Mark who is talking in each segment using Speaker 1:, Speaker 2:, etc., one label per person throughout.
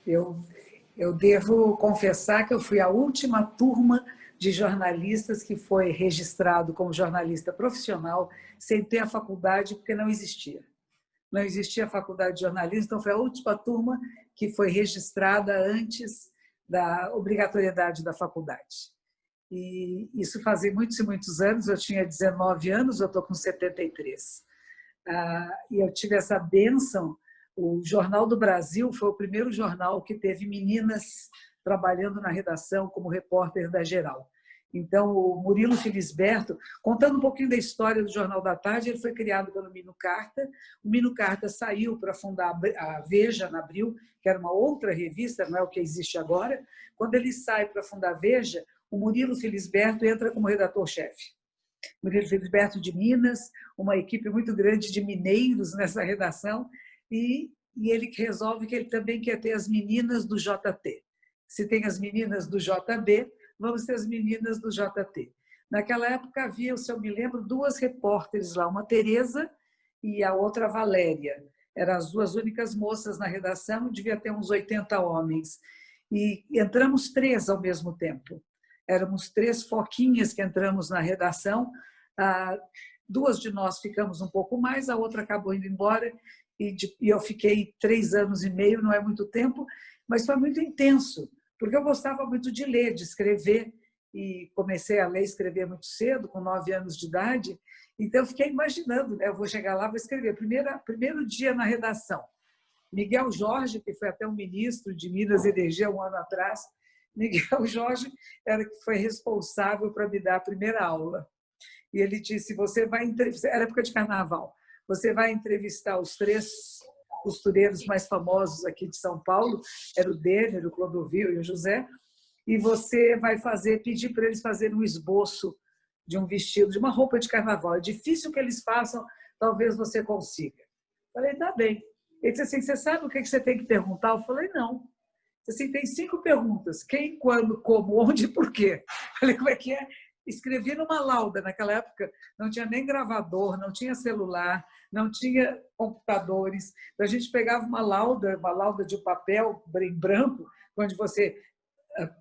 Speaker 1: Eu, eu devo confessar que eu fui a última turma de jornalistas que foi registrado como jornalista profissional sem ter a faculdade, porque não existia. Não existia a faculdade de jornalismo, então foi a última turma que foi registrada antes da obrigatoriedade da faculdade. E isso fazia muitos e muitos anos, eu tinha 19 anos, eu estou com 73. E eu tive essa bênção. O Jornal do Brasil foi o primeiro jornal que teve meninas trabalhando na redação como repórter da Geral. Então, o Murilo Felisberto, contando um pouquinho da história do Jornal da Tarde, ele foi criado pelo Mino Carta. O Mino Carta saiu para fundar a Veja, na Abril, que era uma outra revista, não é o que existe agora. Quando ele sai para fundar a Veja, o Murilo Felisberto entra como redator-chefe. Murilo Felisberto de Minas, uma equipe muito grande de mineiros nessa redação, e ele resolve que ele também quer ter as meninas do JT. Se tem as meninas do JB, vamos ter as meninas do JT. Naquela época havia, se eu me lembro, duas repórteres lá, uma Tereza e a outra Valéria. Eram as duas únicas moças na redação, devia ter uns 80 homens. E entramos três ao mesmo tempo. Éramos três foquinhas que entramos na redação. Duas de nós ficamos um pouco mais, a outra acabou indo embora e eu fiquei 3 anos e meio, não é muito tempo, mas foi muito intenso, porque eu gostava muito de ler, de escrever, e comecei a ler e escrever muito cedo, com 9 anos de idade, então eu fiquei imaginando, né? Eu vou chegar lá, vou escrever. Primeiro dia na redação, Miguel Jorge, que foi até um ministro de Minas e Energia um ano atrás, Miguel Jorge foi responsável para me dar a primeira aula. E ele disse, você vai entrevistar, era época de carnaval, você vai entrevistar os 3 costureiros mais famosos aqui de São Paulo, era o Denner, o Clodovil e o José, e você vai pedir para eles fazerem um esboço de um vestido, de uma roupa de carnaval. É difícil que eles façam, talvez você consiga. Falei, tá bem. Ele disse assim, você sabe o que você tem que perguntar? Eu falei, não. Assim, tem 5 perguntas. Quem, quando, como, onde e por quê? Falei, como é que é? Escrevi numa lauda. Naquela época não tinha nem gravador, não tinha celular, não tinha computadores. Então, a gente pegava uma lauda de papel em branco, onde você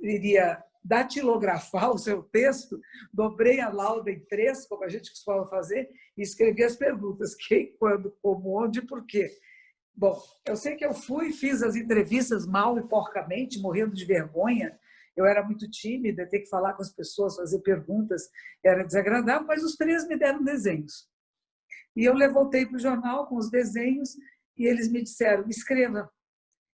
Speaker 1: iria datilografar o seu texto, dobrei a lauda em 3, como a gente costumava fazer, e escrevi as perguntas. Quem, quando, como, onde e por quê? Bom, eu sei que eu fiz as entrevistas mal e porcamente, morrendo de vergonha. Eu era muito tímida, ter que falar com as pessoas, fazer perguntas, era desagradável, mas os 3 me deram desenhos. E eu voltei para o jornal com os desenhos e eles me disseram, escreva.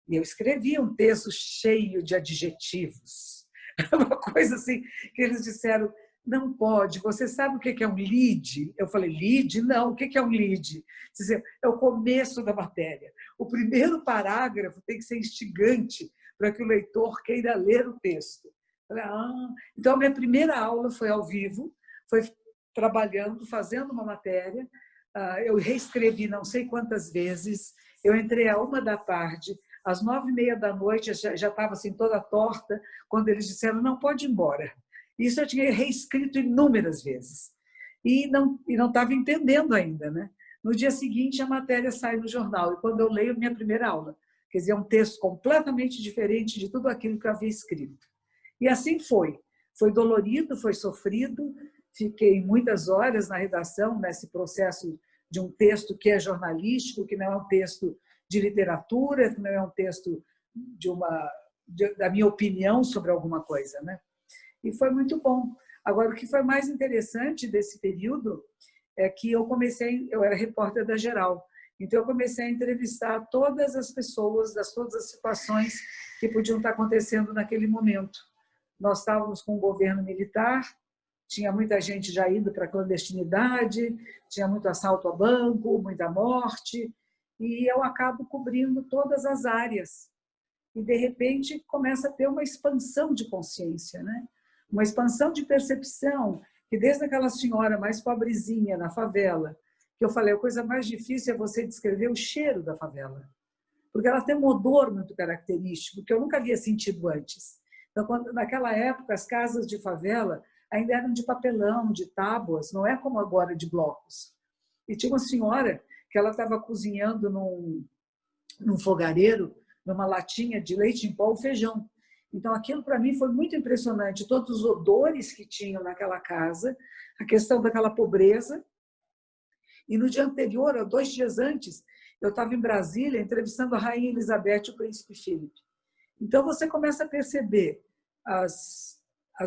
Speaker 1: E eu escrevi um texto cheio de adjetivos. Uma coisa assim, que eles disseram, não pode, você sabe o que é um lead? Eu falei, lead? Não, o que é um lead? É o começo da matéria. O primeiro parágrafo tem que ser instigante para que o leitor queira ler o texto. Eu falei, Então, a minha primeira aula foi ao vivo, foi trabalhando, fazendo uma matéria. Eu reescrevi não sei quantas vezes, eu entrei à 1 da tarde, às 9h30 da noite, já estava assim, toda torta, quando eles disseram, não, pode ir embora. Isso eu tinha reescrito inúmeras vezes. E não estava entendendo ainda, né? No dia seguinte, a matéria sai no jornal. E quando eu leio, minha primeira aula. Quer dizer, é um texto completamente diferente de tudo aquilo que eu havia escrito. E assim foi. Foi dolorido, foi sofrido. Fiquei muitas horas na redação, nesse processo de um texto que é jornalístico, que não é um texto de literatura, que não é um texto da minha opinião sobre alguma coisa, né? E foi muito bom. Agora, o que foi mais interessante desse período é que eu era repórter da Geral, então eu comecei a entrevistar todas as pessoas, todas as situações que podiam estar acontecendo naquele momento. Nós estávamos com o governo militar, tinha muita gente já indo para a clandestinidade, tinha muito assalto a banco, muita morte, e eu acabo cobrindo todas as áreas. E, de repente, começa a ter uma expansão de consciência, né? Uma expansão de percepção, que desde aquela senhora mais pobrezinha na favela, que eu falei, a coisa mais difícil é você descrever o cheiro da favela, porque ela tem um odor muito característico, que eu nunca havia sentido antes. Então, naquela época, as casas de favela ainda eram de papelão, de tábuas, não é como agora de blocos. E tinha uma senhora que ela estava cozinhando num fogareiro numa latinha de leite em pó, o feijão. Então, aquilo para mim foi muito impressionante, todos os odores que tinham naquela casa, a questão daquela pobreza. E no dia anterior, 2 dias antes, eu estava em Brasília entrevistando a Rainha Elizabeth e o Príncipe Filipe. Então, você começa a perceber as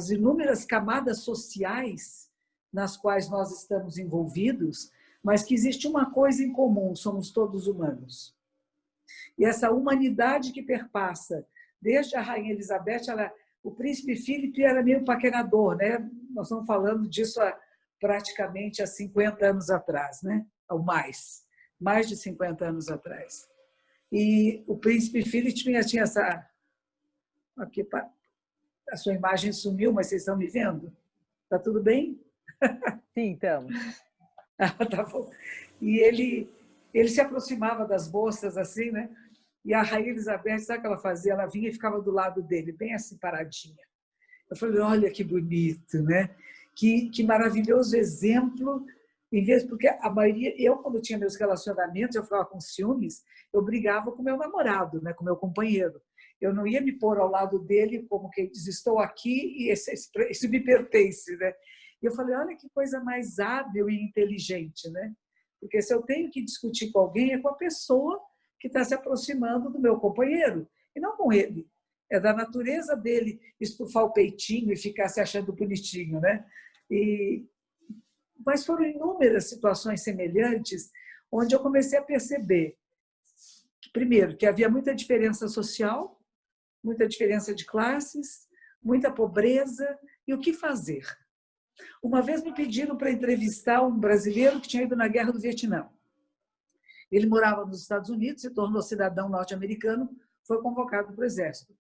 Speaker 1: inúmeras camadas sociais nas quais nós estamos envolvidos, mas que existe uma coisa em comum, somos todos humanos. E essa humanidade que perpassa, desde a Rainha Elizabeth, o Príncipe Filipe era meio paquerador, né? Nós estamos falando disso praticamente há 50 anos atrás, né? Ou mais de 50 anos atrás. E o Príncipe Filipe tinha essa... Aqui, a sua imagem sumiu, mas vocês estão me vendo? Está tudo bem?
Speaker 2: Sim, estamos.
Speaker 1: Tá bom. E ele se aproximava das moças assim, né? E a Rainha Elizabeth, sabe o que ela fazia? Ela vinha e ficava do lado dele, bem assim, paradinha. Eu falei, olha que bonito, né? Que maravilhoso exemplo. Porque a maioria, eu quando tinha meus relacionamentos, eu ficava com ciúmes, eu brigava com meu namorado, né? Com meu companheiro. Eu não ia me pôr ao lado dele como que diz, estou aqui e isso me pertence, né? E eu falei, olha que coisa mais hábil e inteligente, né? Porque se eu tenho que discutir com alguém, é com a pessoa que está se aproximando do meu companheiro, e não com ele. É da natureza dele estufar o peitinho e ficar se achando bonitinho, né? Mas foram inúmeras situações semelhantes onde eu comecei a perceber, primeiro, que havia muita diferença social, muita diferença de classes, muita pobreza, e o que fazer? Uma vez me pediram para entrevistar um brasileiro que tinha ido na Guerra do Vietnã. Ele morava nos Estados Unidos, se tornou cidadão norte-americano, foi convocado para o Exército.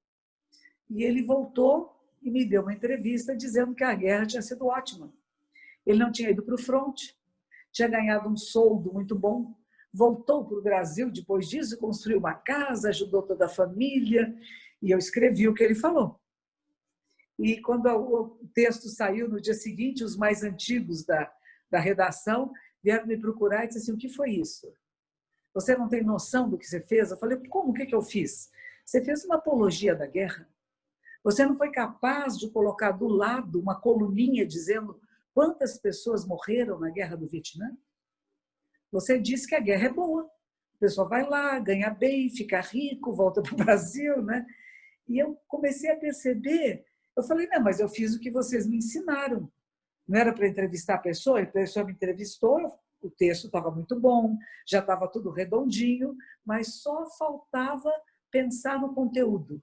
Speaker 1: E ele voltou e me deu uma entrevista dizendo que a guerra tinha sido ótima. Ele não tinha ido para o fronte, tinha ganhado um soldo muito bom, voltou para o Brasil depois disso, construiu uma casa, ajudou toda a família, e eu escrevi o que ele falou. E quando o texto saiu no dia seguinte, os mais antigos da redação vieram me procurar e disseram assim, o que foi isso? Você não tem noção do que você fez? Eu falei, como? O que eu fiz? Você fez uma apologia da guerra? Você não foi capaz de colocar do lado uma coluninha dizendo quantas pessoas morreram na Guerra do Vietnã? Você disse que a guerra é boa. A pessoa vai lá, ganha bem, fica rico, volta para o Brasil, né? E eu comecei a perceber, eu falei, não, mas eu fiz o que vocês me ensinaram. Não era para entrevistar a pessoa me entrevistou, o texto estava muito bom, já estava tudo redondinho, mas só faltava pensar no conteúdo,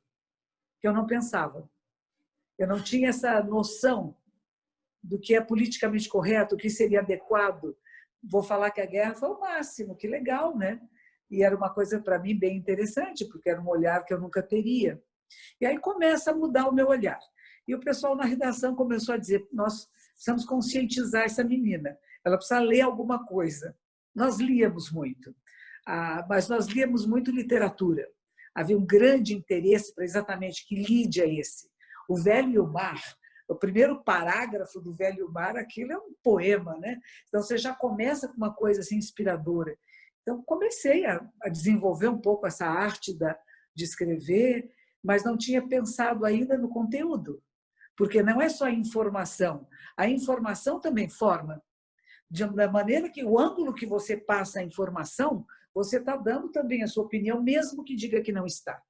Speaker 1: que eu não pensava. Eu não tinha essa noção do que é politicamente correto, o que seria adequado. Vou falar que a guerra foi o máximo, que legal, né? E era uma coisa para mim bem interessante, porque era um olhar que eu nunca teria. E aí começa a mudar o meu olhar. E o pessoal na redação começou a dizer, nós precisamos conscientizar essa menina, ela precisa ler alguma coisa. Nós líamos muito, mas nós líamos muito literatura. Havia um grande interesse para exatamente que lide é esse. O Velho e o Mar, o primeiro parágrafo do Velho e o Mar, aquilo é um poema, né? Então você já começa com uma coisa assim inspiradora. Então comecei a desenvolver um pouco essa arte de escrever, mas não tinha pensado ainda no conteúdo, porque não é só informação, a informação também forma. Da maneira que o ângulo que você passa a informação, você está dando também a sua opinião, mesmo que diga que não está.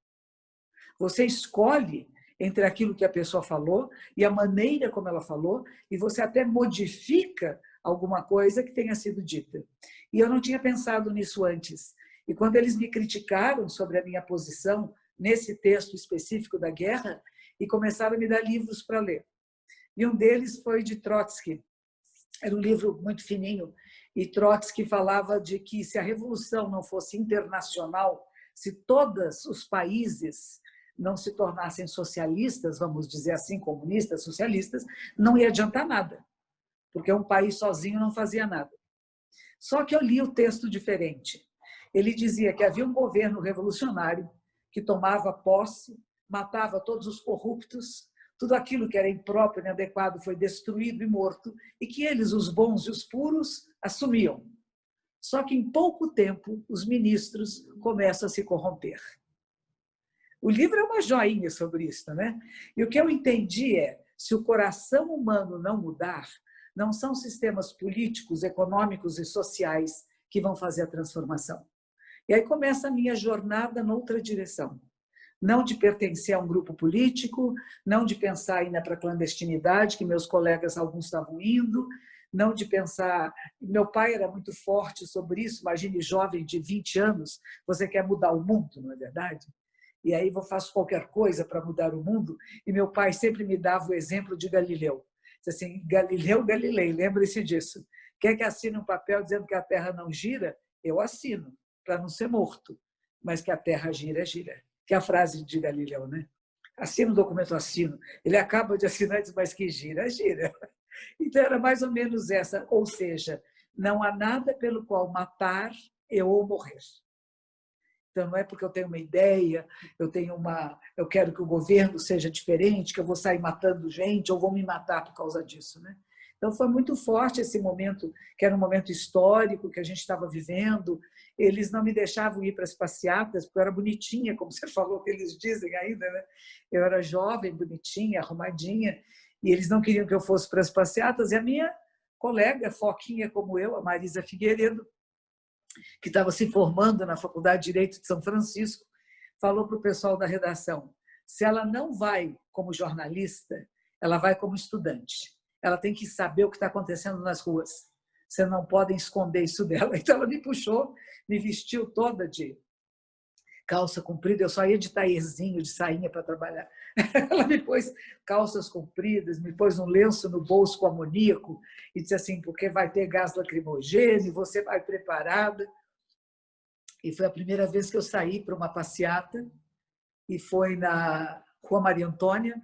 Speaker 1: Você escolhe entre aquilo que a pessoa falou e a maneira como ela falou, e você até modifica alguma coisa que tenha sido dita. E eu não tinha pensado nisso antes. E quando eles me criticaram sobre a minha posição nesse texto específico da guerra, e começaram a me dar livros para ler. E um deles foi de Trotsky. Era um livro muito fininho, e Trotsky falava de que se a revolução não fosse internacional, se todos os países não se tornassem socialistas, vamos dizer assim, comunistas, socialistas, não ia adiantar nada, porque um país sozinho não fazia nada. Só que eu li o texto diferente. Ele dizia que havia um governo revolucionário que tomava posse, matava todos os corruptos, tudo aquilo que era impróprio e inadequado foi destruído e morto, e que eles, os bons e os puros, assumiam. Só que em pouco tempo os ministros começam a se corromper. O livro é uma joinha sobre isso, né? E o que eu entendi é, se o coração humano não mudar, não são sistemas políticos, econômicos e sociais que vão fazer a transformação. E aí começa a minha jornada noutra direção. Não de pertencer a um grupo político, não de pensar em ir para a clandestinidade, que meus colegas alguns estavam indo, não de pensar... Meu pai era muito forte sobre isso, imagine jovem de 20 anos, você quer mudar o mundo, não é verdade? E aí eu faço qualquer coisa para mudar o mundo, e meu pai sempre me dava o exemplo de Galileu. Diz assim, Galileu Galilei, lembre-se disso. Quer que assine um papel dizendo que a Terra não gira? Eu assino, para não ser morto, mas que a Terra gira, gira. Que é a frase de Galileu, né? Assino o documento, assino. Ele acaba de assinar e diz, mas que gira, gira. Então era mais ou menos essa, ou seja, não há nada pelo qual matar eu ou morrer. Então, não é porque eu tenho uma ideia, eu quero que o governo seja diferente, que eu vou sair matando gente ou vou me matar por causa disso, né? Então, foi muito forte esse momento, que era um momento histórico que a gente estava vivendo. Eles não me deixavam ir para as passeatas, porque eu era bonitinha, como você falou, que eles dizem ainda, né? Eu era jovem, bonitinha, arrumadinha, e eles não queriam que eu fosse para as passeatas. E a minha colega, foquinha como eu, a Marisa Figueiredo, que estava se formando na Faculdade de Direito de São Francisco, falou para o pessoal da redação, se ela não vai como jornalista, ela vai como estudante. Ela tem que saber o que está acontecendo nas ruas. Vocês não podem esconder isso dela. Então, ela me puxou, me vestiu toda de calça comprida, eu só ia de taierzinho, de sainha para trabalhar. Ela me pôs calças compridas, me pôs um lenço no bolso com amoníaco e disse assim, porque vai ter gás lacrimogêneo, você vai preparada. E foi a primeira vez que eu saí para uma passeata, e foi na Rua Maria Antônia,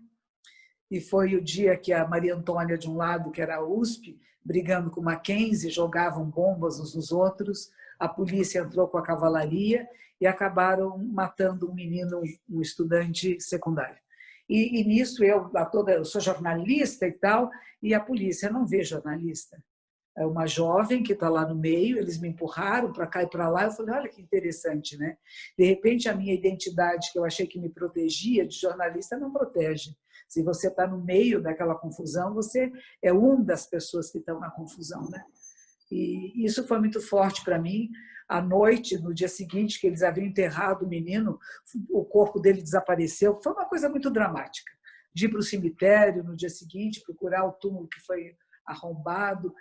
Speaker 1: e foi o dia que a Maria Antônia, de um lado, que era a USP, brigando com o Mackenzie, jogavam bombas uns nos outros, a polícia entrou com a cavalaria e acabaram matando um menino, um estudante secundário. E nisso eu sou jornalista e tal, e a polícia não vê jornalista. É uma jovem que está lá no meio, eles me empurraram para cá e para lá, eu falei, olha que interessante, né? De repente, a minha identidade, que eu achei que me protegia de jornalista, não protege. Se você está no meio daquela confusão, você é uma das pessoas que estão na confusão, né? E isso foi muito forte para mim. À noite, no dia seguinte, que eles haviam enterrado o menino, o corpo dele desapareceu. Foi uma coisa muito dramática. De ir para o cemitério no dia seguinte, procurar o túmulo que foi arrombado.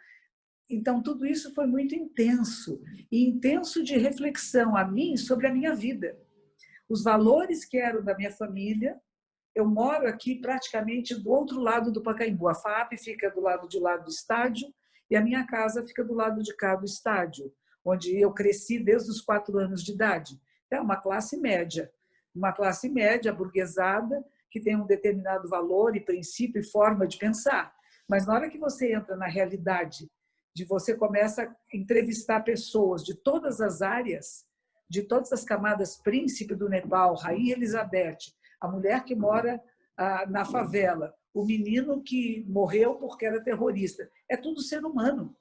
Speaker 1: Então, tudo isso foi muito intenso, e intenso de reflexão a mim sobre a minha vida. Os valores que eram da minha família, eu moro aqui praticamente do outro lado do Pacaembu. A FAAP fica do lado de lá do estádio e a minha casa fica do lado de cá do estádio, onde eu cresci desde os 4 anos de idade. É uma classe média burguesada, que tem um determinado valor e princípio e forma de pensar. Mas na hora que você entra na realidade, você começa a entrevistar pessoas de todas as áreas, de todas as camadas, príncipe do Nepal, Rainha Elizabeth, a mulher que mora na favela, o menino que morreu porque era terrorista. É tudo ser humano.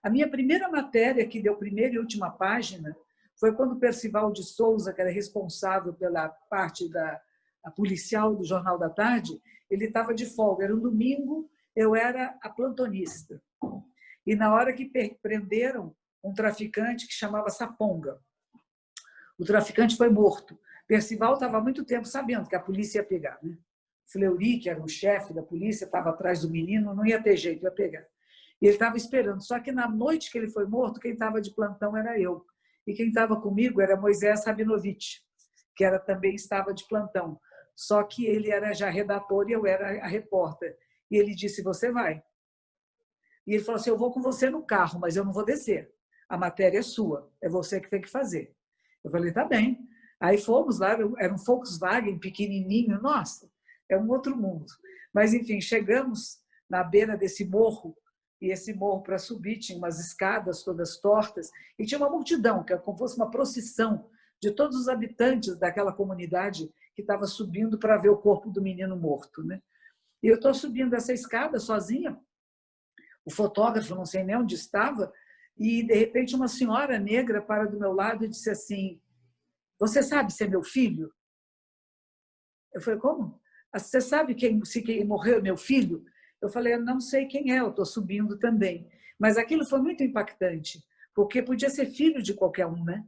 Speaker 1: A minha primeira matéria, que deu primeira e última página, foi quando Percival de Souza, que era responsável pela parte da policial do Jornal da Tarde, ele estava de folga. Era um domingo, eu era a plantonista. E na hora que prenderam um traficante que chamava Saponga, o traficante foi morto. Percival estava há muito tempo sabendo que a polícia ia pegar, né? Fleury, que era o chefe da polícia, estava atrás do menino, não ia ter jeito, ia pegar. E ele estava esperando. Só que na noite que ele foi morto, quem estava de plantão era eu. E quem estava comigo era Moisés Rabinovich, que também estava de plantão. Só que ele era já redator e eu era a repórter. E ele disse, você vai. E ele falou assim, eu vou com você no carro, mas eu não vou descer. A matéria é sua, é você que tem que fazer. Eu falei, tá bem. Aí fomos lá, era um Volkswagen pequenininho, nossa, é um outro mundo. Mas, enfim, chegamos na beira desse morro, e esse morro, para subir, tinha umas escadas todas tortas, e tinha uma multidão, que era como se fosse uma procissão de todos os habitantes daquela comunidade que estava subindo para ver o corpo do menino morto, né? E eu estou subindo essa escada sozinha, o fotógrafo, não sei nem onde estava, e, de repente, uma senhora negra para do meu lado e disse assim, você sabe se é meu filho? Eu falei, como? Você sabe se quem morreu é meu filho? Eu falei, eu não sei quem é, eu estou subindo também. Mas aquilo foi muito impactante, porque podia ser filho de qualquer um, né?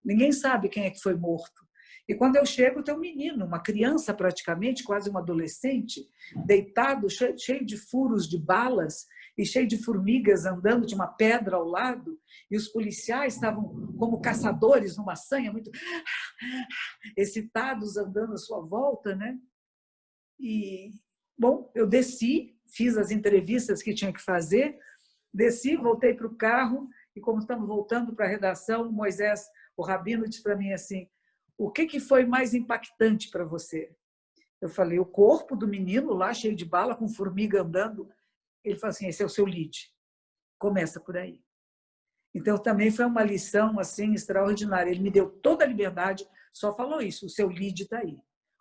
Speaker 1: Ninguém sabe quem é que foi morto. E quando eu chego, tem um menino, uma criança praticamente, quase um adolescente, deitado, cheio de furos de balas e cheio de formigas andando de uma pedra ao lado, e os policiais estavam como caçadores numa sanha, muito excitados, andando à sua volta, né? E, bom, eu desci, fiz as entrevistas que tinha que fazer, desci, voltei para o carro, e como estamos voltando para a redação, Moisés, o rabino, disse para mim assim, o que foi mais impactante para você? Eu falei, o corpo do menino lá, cheio de bala, com formiga andando. Ele falou assim, esse é o seu lead. Começa por aí. Então, também foi uma lição assim extraordinária. Ele me deu toda a liberdade, só falou isso, o seu lead está aí.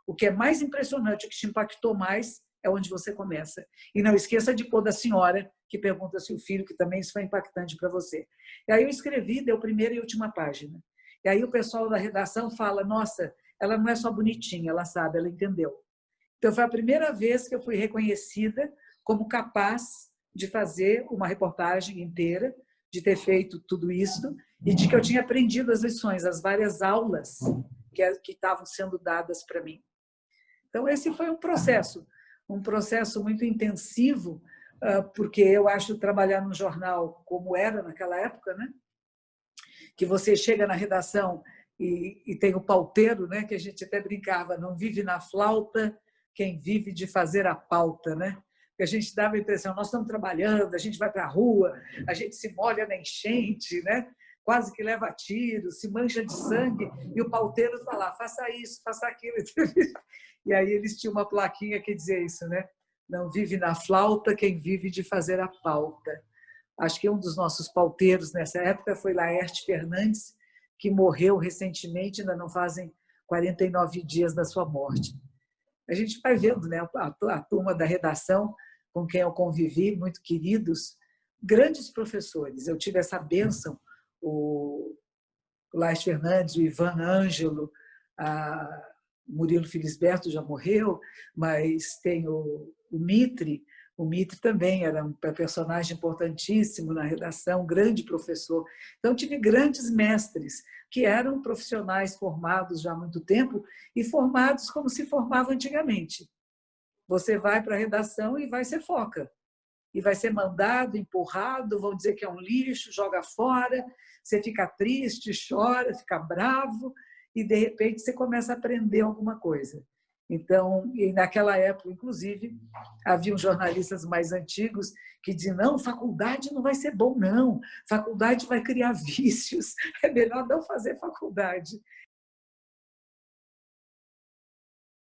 Speaker 1: O que é mais impressionante, o que te impactou mais, é onde você começa. E não esqueça de pôr da senhora, que pergunta se o filho, que também isso foi impactante para você. E aí eu escrevi, deu primeira e última página. E aí o pessoal da redação fala, nossa, ela não é só bonitinha, ela sabe, ela entendeu. Então, foi a primeira vez que eu fui reconhecida como capaz de fazer uma reportagem inteira, de ter feito tudo isso e de que eu tinha aprendido as lições, as várias aulas que estavam sendo dadas para mim. Então, esse foi um processo muito intensivo, porque eu acho trabalhar no jornal como era naquela época, né? Que você chega na redação e tem o pauteiro, né? Que a gente até brincava, não vive na flauta quem vive de fazer a pauta, né? Porque a gente dava a impressão, nós estamos trabalhando, a gente vai para a rua, a gente se molha na enchente, né? Quase que leva tiro, se mancha de sangue, e o pauteiro está lá, faça isso, faça aquilo. E aí eles tinham uma plaquinha que dizia isso, né? Não vive na flauta quem vive de fazer a pauta. Acho que um dos nossos pauteiros nessa época foi Laerte Fernandes, que morreu recentemente, ainda não fazem 49 dias da sua morte. A gente vai vendo, né, a turma da redação com quem eu convivi, muito queridos, grandes professores. Eu tive essa bênção, o Laerte Fernandes, o Ivan Ângelo, a Murilo Felisberto já morreu, mas tem o Mitre. O Mitre também era um personagem importantíssimo na redação, um grande professor. Então, tive grandes mestres que eram profissionais formados já há muito tempo e formados como se formava antigamente. Você vai para a redação e vai ser foca. E vai ser mandado, empurrado, vão dizer que é um lixo, joga fora, você fica triste, chora, fica bravo, e de repente você começa a aprender alguma coisa. Então, e naquela época, inclusive, havia jornalistas mais antigos que diziam, não, faculdade não vai ser bom, não. Faculdade vai criar vícios. É melhor não fazer faculdade.